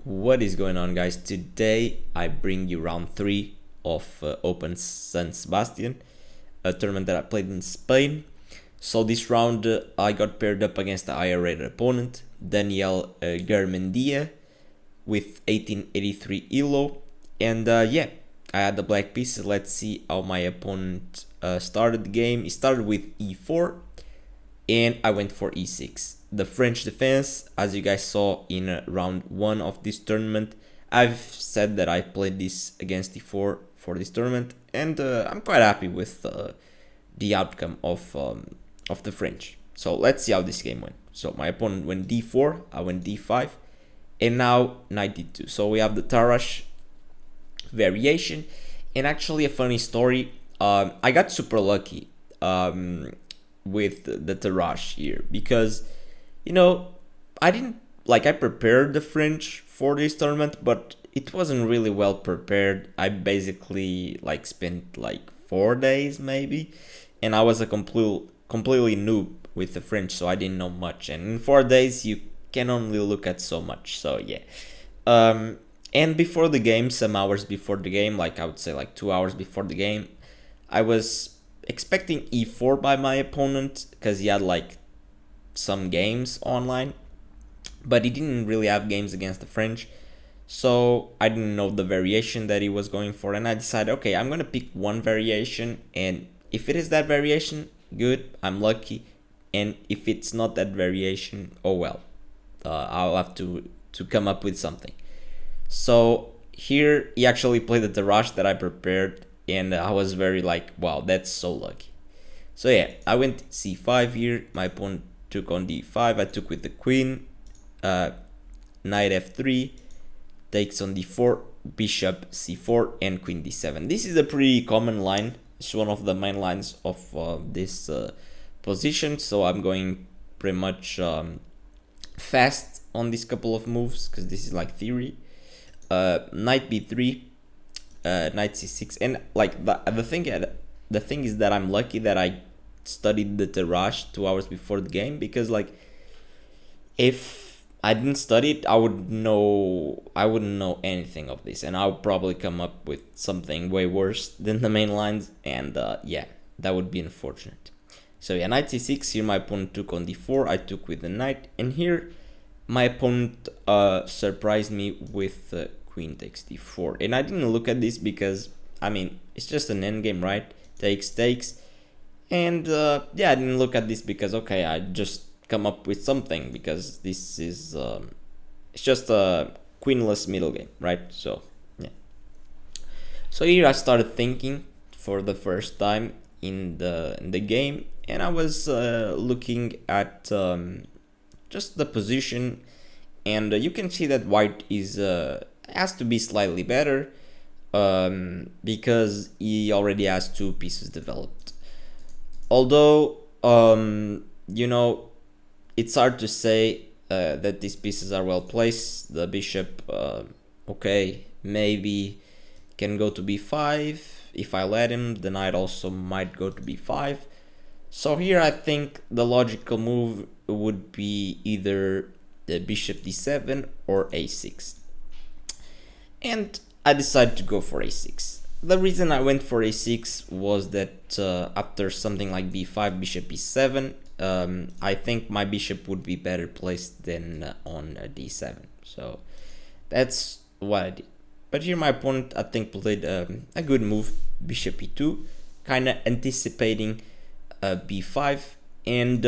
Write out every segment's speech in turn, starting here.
What is going on, guys? Today I bring you round 3 of Open San Sebastian, a tournament that I played in Spain. So this round I got paired up against the higher rated opponent, Daniel Garmendia, with 1883 elo. And yeah, I had the black pieces. Let's see how my opponent started the game. He started with e4 and I went for e6. The French defense, as you guys saw in round 1 of this tournament, I've said that I played this against e4 for this tournament, and I'm quite happy with the outcome of the French. So let's see how this game went. So my opponent went d4, I went d5, and now knight d2. So we have the Tarash variation, and actually a funny story. I got super lucky with the Tarash here because, you know, I prepared the French for this tournament, but it wasn't really well prepared. I basically spent 4 days maybe, and I was a completely noob with the French, so I didn't know much. And in 4 days you can only look at so much. So yeah. And before the game, some hours before the game, I would say 2 hours before the game, I was expecting e4 by my opponent because he had some games online, but he didn't really have games against the French, so I didn't know the variation that he was going for, and I decided, okay, I'm gonna pick one variation, and if it is that variation, good, I'm lucky, and if it's not that variation, oh well, I'll have to come up with something. So here he actually played the rush that I prepared, and I was very wow, that's so lucky. So yeah, I went c5 here. My opponent took on d5. I took with the queen. Knight f3, takes on d4, bishop c4, and queen d7. This is a pretty common line. It's one of the main lines of this position. So I'm going pretty much fast on this couple of moves because this is theory. Knight b3. Knight c6, and the thing is that I'm lucky that I studied the Tarrasch 2 hours before the game, because if I didn't study it, I wouldn't know anything of this, and I would probably come up with something way worse than the main lines, and yeah, that would be unfortunate. So yeah, knight c6. Here my opponent took on d4. I took with the knight, and here my opponent surprised me with queen takes d4, and I didn't look at this because it's just an endgame, right? Takes, and yeah, I didn't look at this because, okay, I just come up with something because this is it's just a queenless middle game, right? So yeah, so here I started thinking for the first time in the game, and I was looking at just the position, and you can see that white is has to be slightly better because he already has 2 pieces developed. Although you know, it's hard to say that these pieces are well placed. The bishop, okay, maybe can go to b5 if I let him. The knight also might go to b5. So here I think the logical move would be either the bishop d7 or a6. And I decided to go for a6. The reason I went for a6 was that after something like b5, bishop e7, I think my bishop would be better placed than on d7. So that's what I did. But here my opponent, I think, played a good move, bishop e2, kind of anticipating b5, and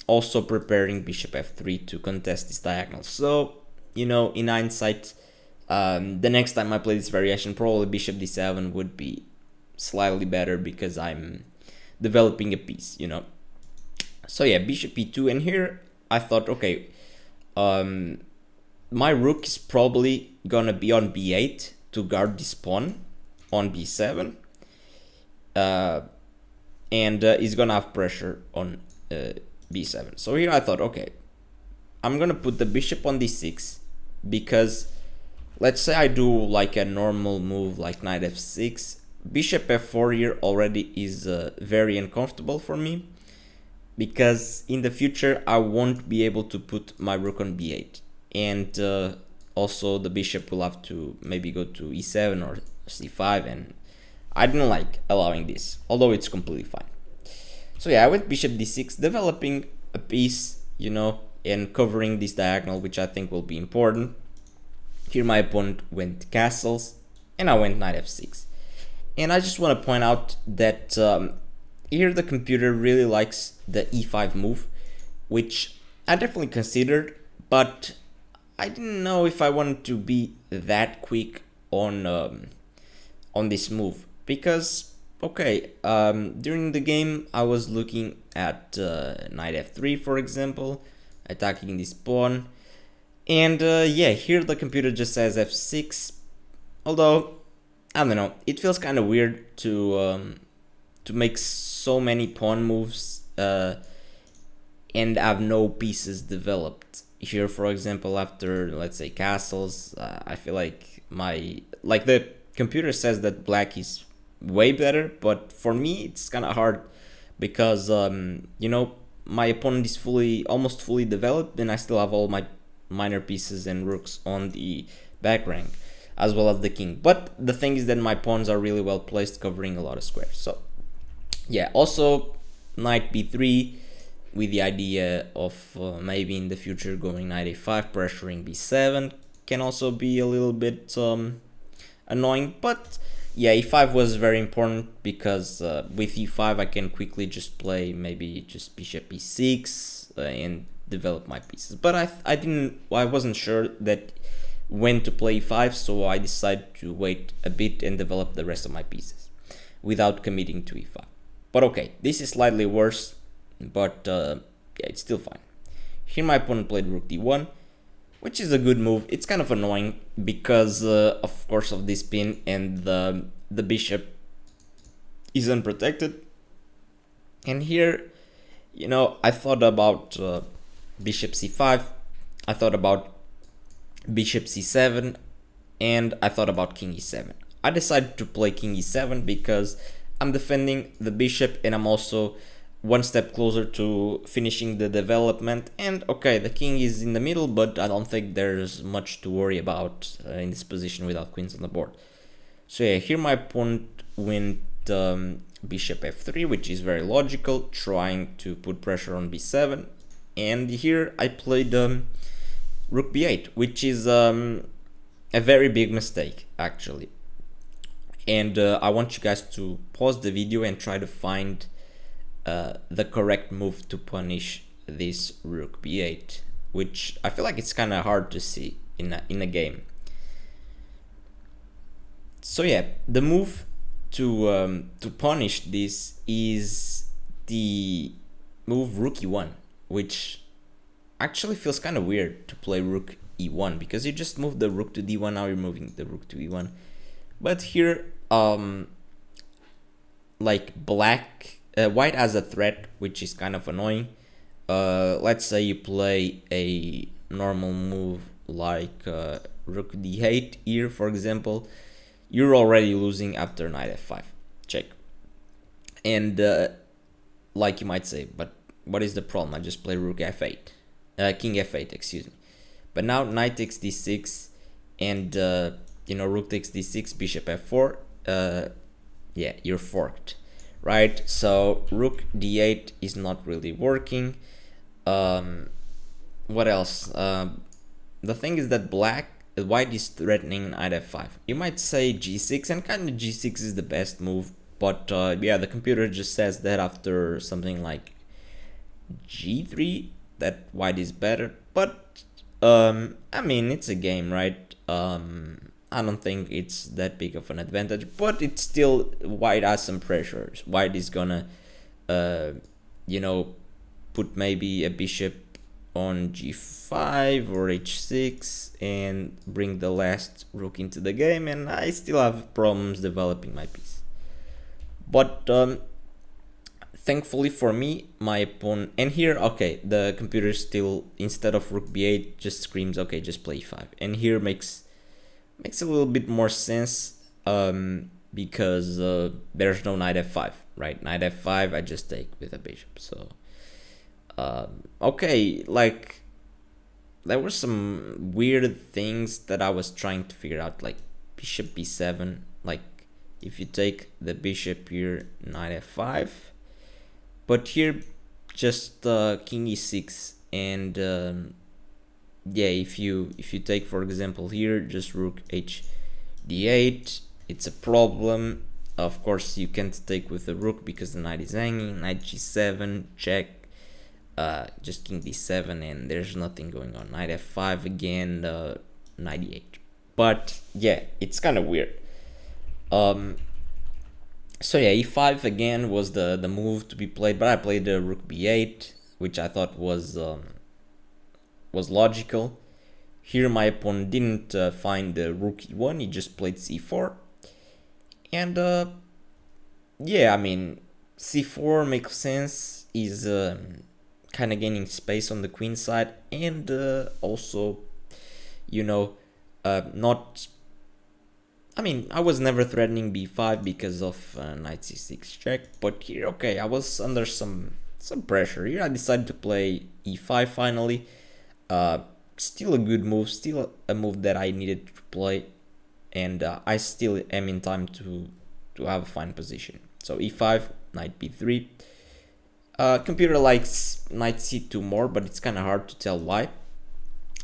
also preparing bishop f3 to contest this diagonal. So, you know, in hindsight, the next time I play this variation, probably bishop d7 would be slightly better because I'm developing a piece, you know. So yeah, bishop e2, and here I thought, okay, my rook is probably gonna be on b8 to guard this pawn on b7, and he's gonna have pressure on b7. So here I thought, okay, I'm gonna put the bishop on d6 because let's say I do a normal move like knight f6, bishop f4 here already is very uncomfortable for me because in the future I won't be able to put my rook on b8, and also the bishop will have to maybe go to e7 or c5, and I didn't like allowing this, although it's completely fine. So yeah, I went bishop d6, developing a piece, you know, and covering this diagonal, which I think will be important. Here my opponent went castles, and I went knight f6. And I just want to point out that here the computer really likes the e5 move, which I definitely considered, but I didn't know if I wanted to be that quick on this move, because okay, during the game I was looking at knight f3, for example, attacking this pawn, and yeah, here the computer just says f6, although I don't know, it feels kind of weird to make so many pawn moves and have no pieces developed. Here, for example, after let's say castles, I feel like the computer says that black is way better, but for me it's kind of hard because you know, my opponent is almost fully developed, and I still have all my minor pieces and rooks on the back rank, as well as the king. But the thing is that my pawns are really well placed, covering a lot of squares. So yeah, also knight b3, with the idea of maybe in the future going knight a5, pressuring b7, can also be a little bit annoying. But yeah, e5 was very important because with e5 I can quickly just play maybe just bishop e6 and develop my pieces. But I wasn't sure that when to play e5, so I decided to wait a bit and develop the rest of my pieces without committing to e5. But okay, this is slightly worse, but yeah, it's still fine. Here my opponent played rook d1, which is a good move. It's kind of annoying because of course of this pin, and the bishop is unprotected. And here, you know, I thought about bishop c5, I thought about bishop c7, and I thought about king e7. I decided to play king e7 because I'm defending the bishop, and I'm also one step closer to finishing the development. And okay, the king is in the middle, but I don't think there's much to worry about in this position without queens on the board. So yeah, here my opponent went bishop f3, which is very logical, trying to put pressure on b7. And here I played rook b8, which is a very big mistake actually. And I want you guys to pause the video and try to find the correct move to punish this rook b8, which I feel like it's kind of hard to see in a game. So yeah, the move to punish this is the move rook e1, which actually feels kind of weird to play rook e1 because you just moved the rook to d1, now you're moving the rook to e1. But here like white has a threat, which is kind of annoying. Let's say you play a normal move like rook d8 here, for example, you're already losing after knight f5 check. And like you might say, but what is the problem? I just play rook f8, king f8, excuse me. But now knight takes d6, and you know, rook takes d6, bishop f4. Yeah, you're forked, right? So rook d8 is not really working. What else? The thing is that white is threatening knight f5. You might say g6, and kind of g6 is the best move, but yeah, the computer just says that after something like g3 that white is better. But I mean, it's a game, right? I don't think it's that big of an advantage, but it's still, white has some pressures. White is gonna you know, put maybe a bishop on g5 or h6 and bring the last rook into the game, and I still have problems developing my piece. But thankfully for me, my opponent, and here, okay, the computer still, instead of rook b8, just screams, okay, just play e5. And here makes a little bit more sense because there's no knight f5, right? Knight f5, I just take with a bishop. So okay, like there were some weird things that I was trying to figure out, like bishop b7, like if you take the bishop here, knight f5, but here just king e6, and yeah, if you take, for example, here just rook h d8, it's a problem. Of course you can't take with the rook because the knight is hanging. Knight g7, check, just king d7, and there's nothing going on. Knight f5 again, knight e8. But yeah, it's kind of weird. So yeah, e5 again was the move to be played, but I played rook b8, which I thought was logical. Here my opponent didn't find the rook e1, he just played c4, and yeah, I mean, c4 makes sense. He's kind of gaining space on the queen side, and also, you know, not. I mean, I was never threatening b5 because of knight c6 check, but here, okay, I was under some pressure. Here I decided to play e5 finally. Still a good move, still a move that I needed to play, and I still am in time to have a fine position. So e5, knight b3. Computer likes knight c2 more, but it's kind of hard to tell why.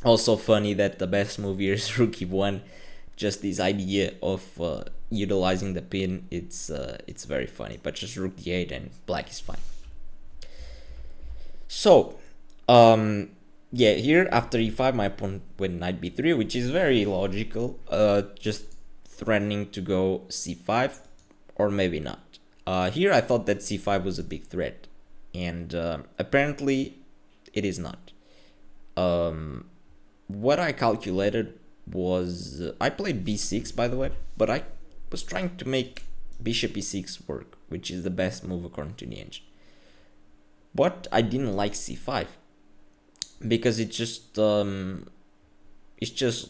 Also funny that the best move here is rook e1. Just this idea of utilizing the pin, it's very funny. But just rook d8 and black is fine. So yeah, here after e5 my opponent went knight b3, which is very logical, just threatening to go c5, or maybe not. Here I thought that c5 was a big threat, and apparently it is not. What I calculated was, I played b6 by the way, but I was trying to make bishop e6 work, which is the best move according to the engine. But I didn't like c5 because it just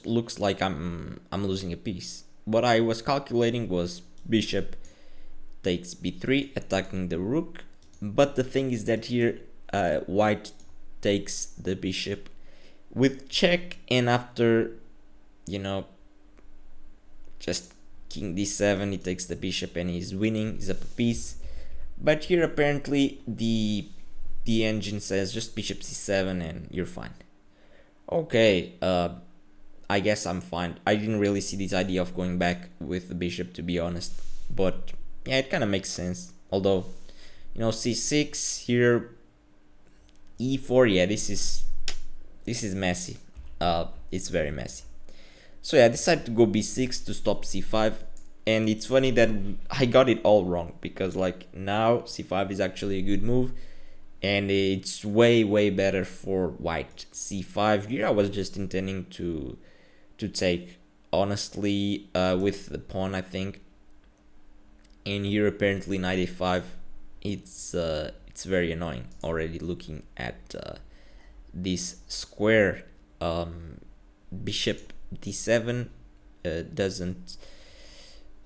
looks like I'm losing a piece. What I was calculating was bishop takes b3, attacking the rook, but the thing is that here white takes the bishop with check, and after, you know, just king d7, he takes the bishop and he's winning, he's up a piece. But here apparently the engine says just bishop c7 and you're fine. Okay, I guess I'm fine. I didn't really see this idea of going back with the bishop, to be honest, but yeah, it kind of makes sense. Although, you know, c6 here, e4, yeah, this is messy. It's very messy. So yeah, I decided to go b6 to stop c5, and it's funny that I got it all wrong, because like now c5 is actually a good move, and it's way better for white. c5 here I was just intending to take, honestly, with the pawn, I think. And here apparently knight a5, it's very annoying already looking at this square. Bishop d7 doesn't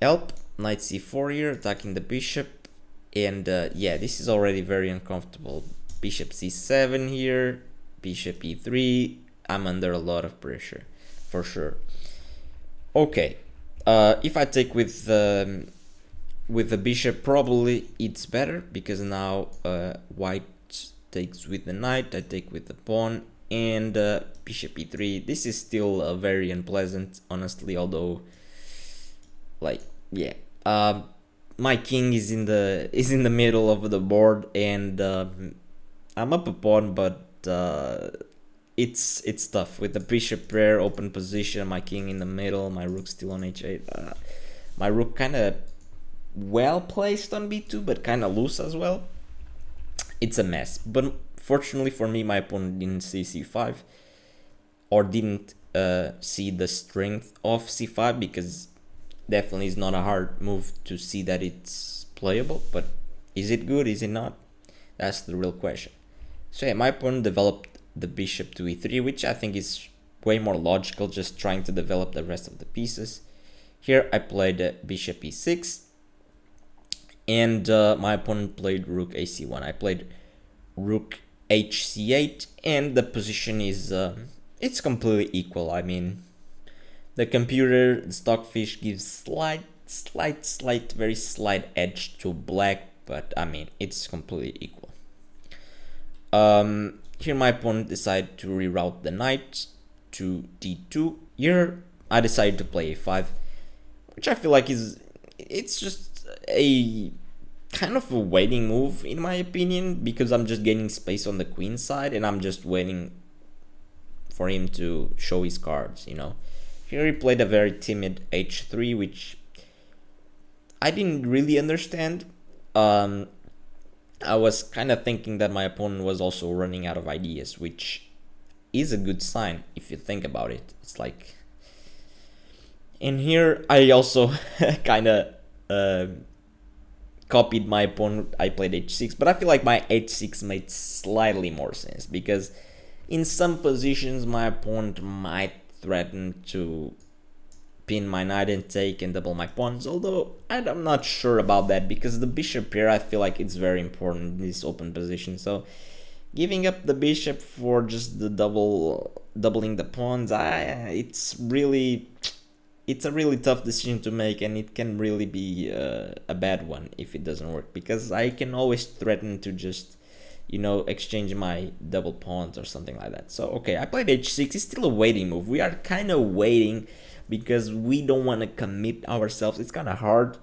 help. Knight c4 here, attacking the bishop, and yeah, this is already very uncomfortable. Bishop c7 here, bishop e3. I'm under a lot of pressure for sure. Okay, if I take with the bishop, probably it's better, because now white takes with the knight, I take with the pawn, and bishop e3. This is still very unpleasant, honestly, although, like, yeah, my king is in the middle of the board, and I'm up a pawn, but it's tough with the bishop pair, open position, my king in the middle, my rook still on h8. My rook kind of well placed on b2, but kind of loose as well. It's a mess, but fortunately for me, my opponent didn't see c5, or didn't see the strength of c5, because definitely it's not a hard move to see that it's playable, but is it good, is it not? That's the real question. So yeah, my opponent developed the bishop to e3, which I think is way more logical, just trying to develop the rest of the pieces. Here I played bishop e6, and my opponent played rook ac1. I played rook hc8, and the position is it's completely equal. I mean, the computer, the stockfish gives very slight edge to black, but I mean, it's completely equal. Here my opponent decided to reroute the knight to d2. Here I decided to play a5, which I feel like it's just a kind of a waiting move in my opinion, because I'm just gaining space on the queen side and I'm just waiting for him to show his cards, you know. Here he played a very timid h3, which I didn't really understand. I was kind of thinking that my opponent was also running out of ideas, which is a good sign if you think about it. It's like, and here I also kind of copied my opponent. I played h6, but I feel like my h6 made slightly more sense, because in some positions my opponent might threaten to pin my knight and take and double my pawns, although I'm not sure about that, because the bishop here I feel like it's very important in this open position. So giving up the bishop for just the doubling the pawns, it's a really tough decision to make, and it can really be a bad one if it doesn't work, because I can always threaten to just, you know, exchange my double pawns or something like that. So okay, I played h6. It's still a waiting move. We are kind of waiting because we don't want to commit ourselves. It's kind of hard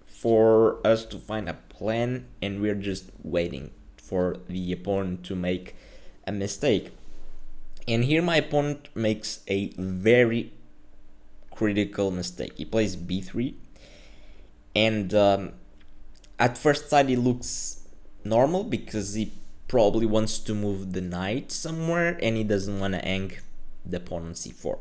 for us to find a plan, and we're just waiting for the opponent to make a mistake. And here my opponent makes a very critical mistake. He plays b3, and at first sight it looks normal, because he probably wants to move the knight somewhere and he doesn't want to hang the pawn on c4.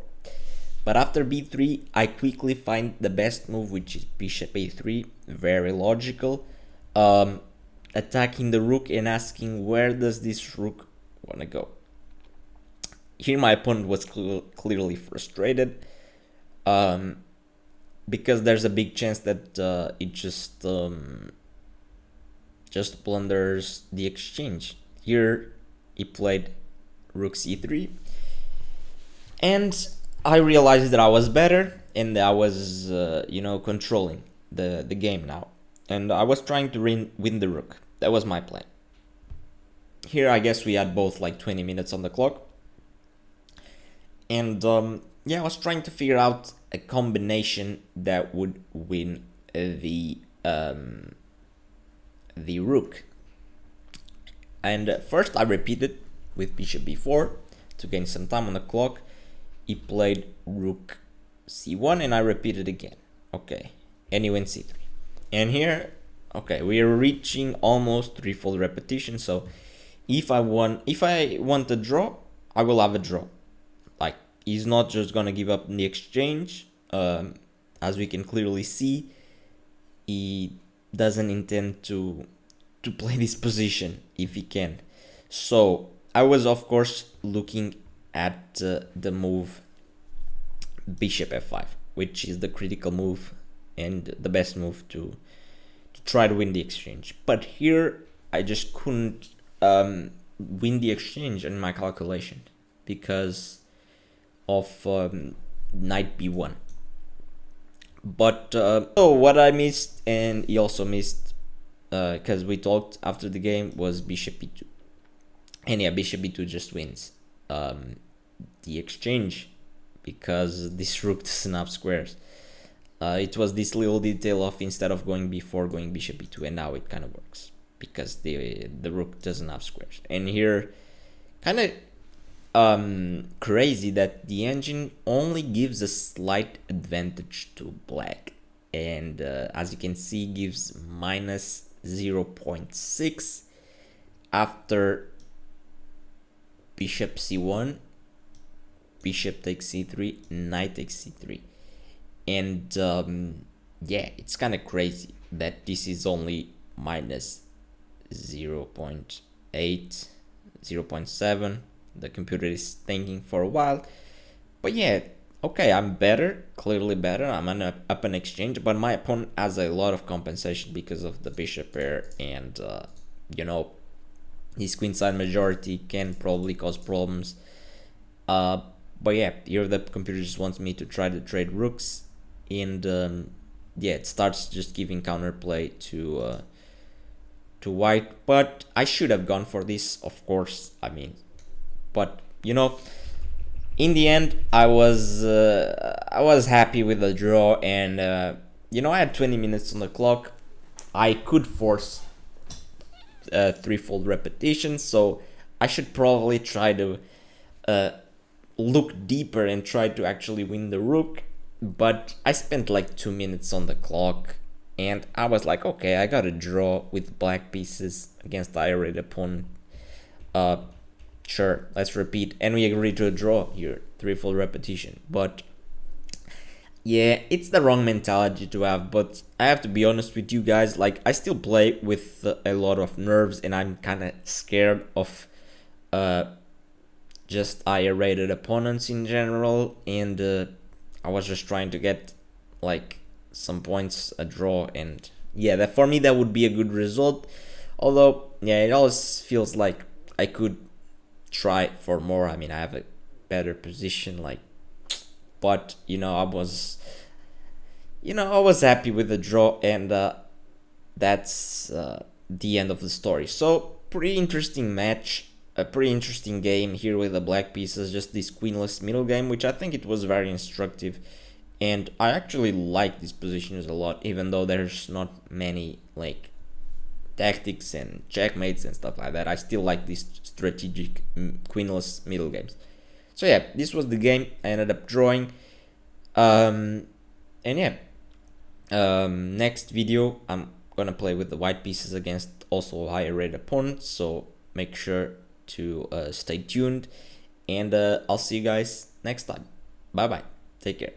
But after b3 I quickly find the best move, which is bishop a3. Very logical. Attacking the rook and asking, where does this rook want to go? Here my opponent was clearly frustrated, because there's a big chance that it just blunders the exchange. Here he played rook c3, and I realized that I was better and I was you know, controlling the game now, and I was trying to win the rook. That was my plan. Here I guess we had both like 20 minutes on the clock, and yeah, I was trying to figure out a combination that would win the rook. And first I repeated with bishop b4 to gain some time on the clock. He played rook c1 and I repeated again. Okay, and he went c3. And here, okay, we are reaching almost threefold repetition. So if I want a draw, I will have a draw. Like, he's not just gonna give up the exchange. As we can clearly see, he doesn't intend to play this position if he can. So I was of course looking at the move bishop f5, which is the critical move and the best move to try to win the exchange. But here I just couldn't win the exchange in my calculation because of knight b1. But so what I missed, and he also missed, because we talked after the game, was bishop b2. And yeah, bishop b2 just wins the exchange because this rook doesn't have squares. It was this little detail of, instead of going b4, going bishop b2, and now it kind of works because the rook doesn't have squares. And here, kind of crazy that the engine only gives a slight advantage to black, and as you can see, gives minus 0.6 after bishop c1, bishop takes c3, knight takes c3. And yeah, it's kind of crazy that this is only minus 0.8, 0.7. The computer is thinking for a while, but yeah, okay, I'm better, clearly better. I'm up an exchange, but my opponent has a lot of compensation because of the bishop pair, and you know, his queenside majority can probably cause problems uh, but yeah, here the computer just wants me to try to trade rooks, and yeah, it starts just giving counterplay to white, but I should have gone for this, of course. I mean, but you know, in the end, I was happy with the draw, and you know, I had 20 minutes on the clock. I could force threefold repetition, so I should probably try to look deeper and try to actually win the rook. But I spent like 2 minutes on the clock, and I was like, okay, I got a draw with black pieces against the higher rated opponent. Sure, let's repeat, and we agree to a draw here, threefold repetition. But yeah, it's the wrong mentality to have, but I have to be honest with you guys, like, I still play with a lot of nerves, and I'm kind of scared of just higher rated opponents in general, and I was just trying to get like some points, a draw, and yeah, that for me that would be a good result. Although yeah, it always feels like I could try for more. I mean, I have a better position, like, but I was happy with the draw, and that's the end of the story. So pretty interesting match, a pretty interesting game here with the black pieces, just this queenless middle game, which I think it was very instructive, and I actually like these positions a lot, even though there's not many like tactics and checkmates and stuff like that. I still like these strategic queenless middle games. So yeah, this was the game. I ended up drawing, and yeah, next video I'm gonna play with the white pieces against also higher rated opponents, so make sure to stay tuned, and I'll see you guys next time. Bye bye, take care.